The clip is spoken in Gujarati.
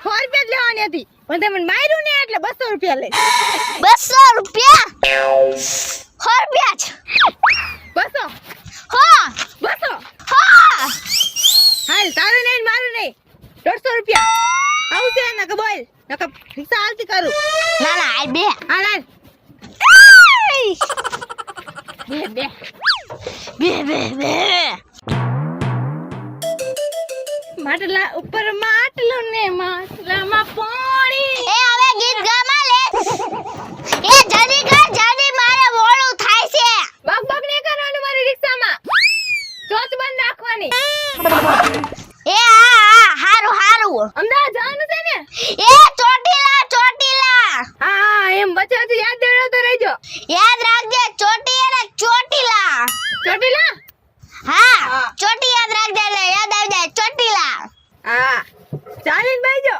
100 રૂપિયા જ લેવાની હતી પણ તમે માર્યું ને એટલે 200 રૂપિયા લે 200 રૂપિયા 100 રૂપિયા જ 200 હા 200 હા હાલ તારું નહીં મારું નહીં 150 રૂપિયા આવશે નક બોલ નક રિક્ષા હાલતી કરું ના ના આ બે હાલ હાલ બે માટલા ઉપર માટલો ને માટલામાં પાણી એ હવે ગીત ગામાં લે એ જલ્દી કર જલ્દી મારે મોડું થાય છે બગ બગ નહીં કરવાનું મારી રિક્ષામાં ચોચ બંધ રાખવાની એ હા હારું હારું અમદાવાદ જવાનું છે ને એ